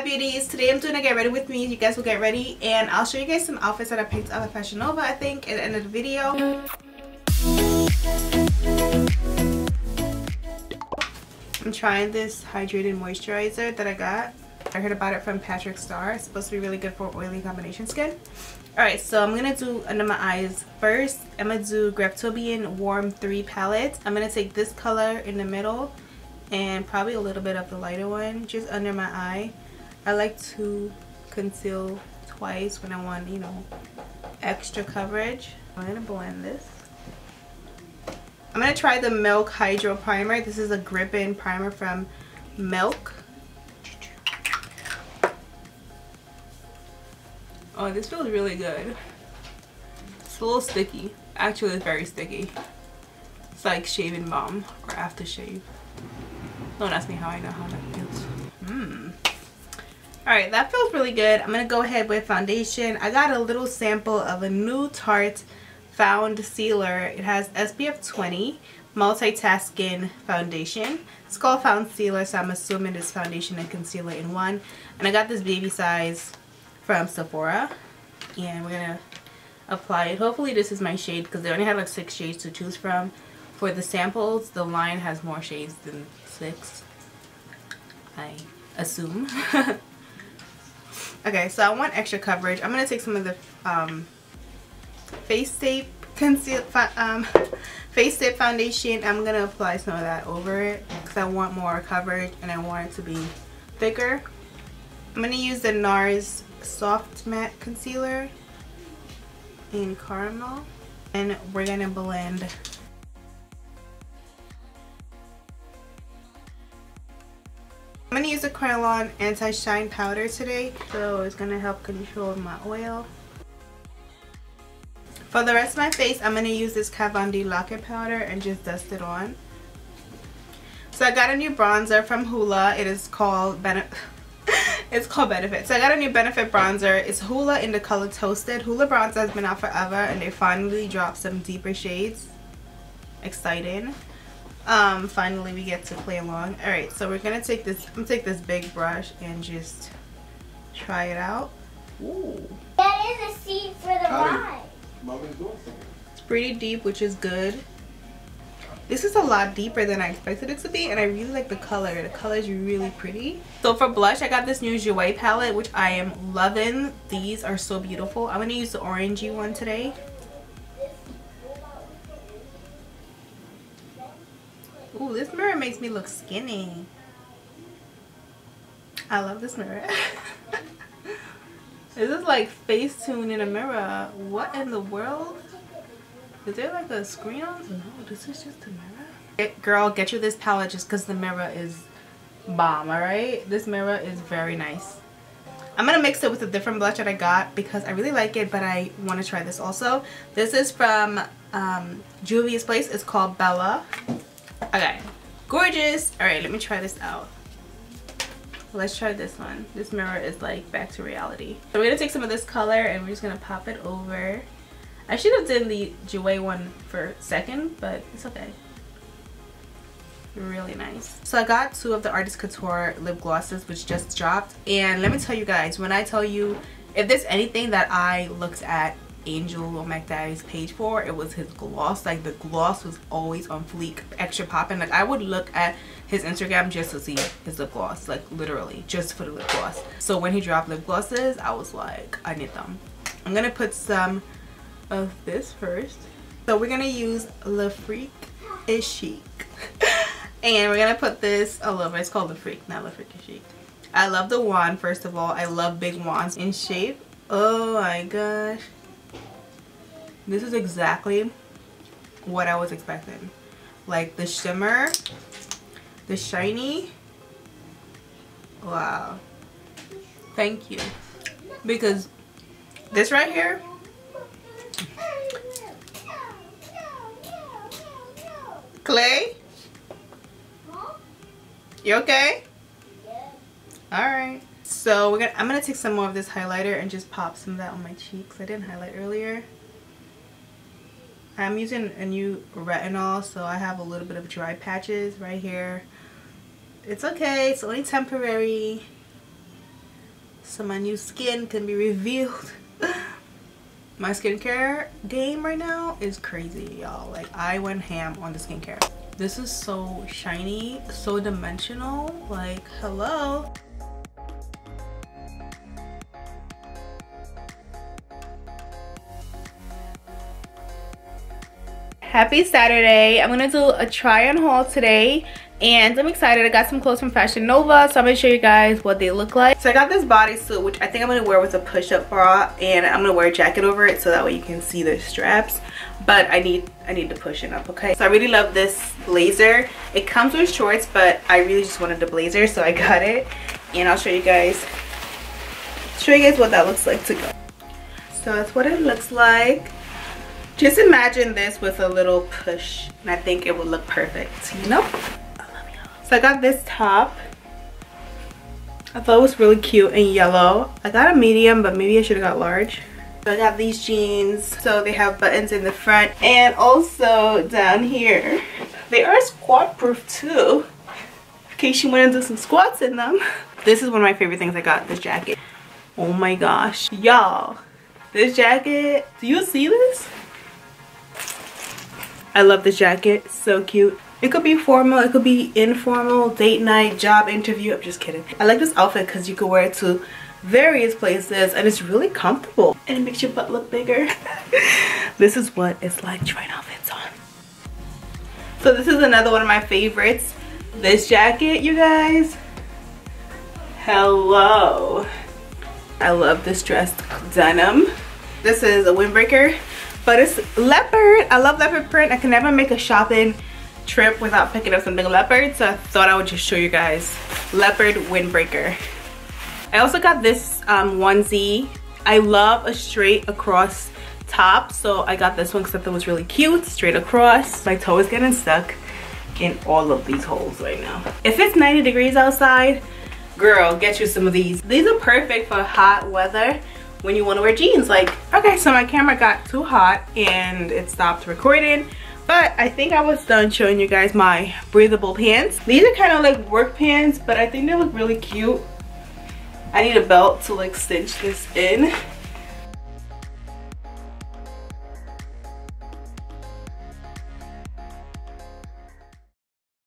beauties. Today I'm doing a get ready with me. You guys will get ready and I'll show you guys some outfits that I picked up at Fashion Nova, I think, at the end of the video. I'm trying this hydrated moisturizer that I got. I heard about it from Patrick Starr. It's supposed to be really good for oily combination skin. Alright, so I'm going to do under my eyes first. I'm going to do Graftobian Warm 3 palette. I'm going to take this color in the middle and probably a little bit of the lighter one just under my eye. I like to conceal twice when I want, you know, extra coverage. I'm going to blend this. I'm going to try the Milk Hydro Primer. This is a grip-in primer from Milk. Oh, this feels really good. It's a little sticky. Actually, it's very sticky. It's like shaving balm or aftershave. Don't ask me how I know how that feels. Alright, that feels really good. I'm going to go ahead with foundation. I got a little sample of a new Tarte Foundcealer. It has SPF 20 multitasking foundation. It's called Foundcealer, so I'm assuming it's foundation and concealer in one. And I got this baby size from Sephora, and we're gonna apply it. Hopefully this is my shade because they only have like 6 shades to choose from. For the samples, the line has more shades than 6, I assume. Okay, so I want extra coverage. I'm gonna take some of the face tape foundation. I'm gonna apply some of that over it because I want more coverage and I want it to be thicker. I'm gonna use the Nars Soft Matte Concealer in Caramel, and we're gonna blend. I'm gonna use the Krylon Anti-Shine Powder today, so it's gonna help control my oil. For the rest of my face, I'm gonna use this KVD Lock powder and just dust it on. So I got a new bronzer from Hoola. It is called It's called Benefit. So I got a new Benefit bronzer. It's Hoola in the color Toasted. Hoola bronzer has been out forever and they finally dropped some deeper shades. Exciting. Finally we get to play along. Alright, so we're gonna take this, I'm gonna take this big brush and just try it out. Ooh. That is a seat for the ride. It's pretty deep, which is good. This is a lot deeper than I expected it to be, and I really like the color. The color is really pretty. So for blush, I got this new Jouer palette, which I am loving. These are so beautiful. I'm going to use the orangey one today. Ooh, this mirror makes me look skinny. I love this mirror. This is like Facetune in a mirror. What in the world? Is there like a screen on? No, this is just a mirror. Girl, get you this palette just because the mirror is bomb, alright? This mirror is very nice. I'm going to mix it with a different blush that I got because I really like it, but I want to try this also. This is from Juvias place. It's called Bella. Okay, gorgeous. Alright, let me try this out. Let's try this one. This mirror is like back to reality. So we're going to take some of this color and we're just going to pop it over. I should have done the Jouer one for second, but it's okay. Really nice. So I got 2 of the Artist Couture lip glosses which just dropped, and let me tell you guys, when I tell you, if there's anything that I looked at Angel or McDaddy's page for, it was his gloss. Like the gloss was always on fleek, extra popping. Like I would look at his Instagram just to see his lip gloss, like literally just for the lip gloss. So when he dropped lip glosses, I was like, I need them. I'm gonna put some of this first. So we're gonna use Le Freak is Chic. And we're gonna put this all over. It's called Le Freak, not Le Freak is Chic. I love the wand, first of all. I love big wands in shape. Oh my gosh. This is exactly what I was expecting. Like the shimmer, the shiny. Wow. Thank you. Because this right here, Clay? You okay? Yeah. Alright. So I'm gonna take some more of this highlighter and just pop some of that on my cheeks. I didn't highlight earlier. I'm using a new retinol, so I have a little bit of dry patches right here. It's okay, it's only temporary. so my new skin can be revealed. My skincare game right now is crazy, y'all. Like, I went ham on the skincare. This is so shiny, so dimensional. Like, hello. Happy Saturday. I'm gonna do a try on haul today, and I'm excited. I got some clothes from Fashion Nova, so I'm gonna show you guys what they look like. So I got this bodysuit, which I think I'm gonna wear with a push-up bra, and I'm gonna wear a jacket over it so that way you can see the straps. But I need to push it up, okay? So I really love this blazer. It comes with shorts, but I really just wanted the blazer, so I got it. And I'll show you guys what that looks like to go. So that's what it looks like. Just imagine this with a little push, and I think it would look perfect, you know? I love y'all. So I got this top. I thought it was really cute and yellow. I got a medium, but maybe I should have got large. So I got these jeans. So they have buttons in the front and also down here. They are squat proof too, in case you want to do some squats in them. This is one of my favorite things I got, this jacket. Oh my gosh, y'all. This jacket, do you see this? I love this jacket, so cute. It could be formal, it could be informal, date night, job interview. I'm just kidding. I like this outfit because you could wear it to various places and it's really comfortable and it makes your butt look bigger. This is what it's like trying outfits on. So this is another one of my favorites. This jacket, you guys. Hello. I love this dressed denim. This is a windbreaker. But it's leopard. I love leopard print. I can never make a shopping trip without picking up something leopard, so I thought I would just show you guys leopard windbreaker. I also got this onesie. I love a straight across top, so I got this one because I thought it was really cute, straight across. My toe is getting stuck in all of these holes right now. If it's 90 degrees outside, girl, get you some of these. These are perfect for hot weather when you want to wear jeans. Like, okay, so my camera got too hot and it stopped recording, but I think I was done showing you guys my breathable pants. These are kind of like work pants, but I think they look really cute. I need a belt to like cinch this in.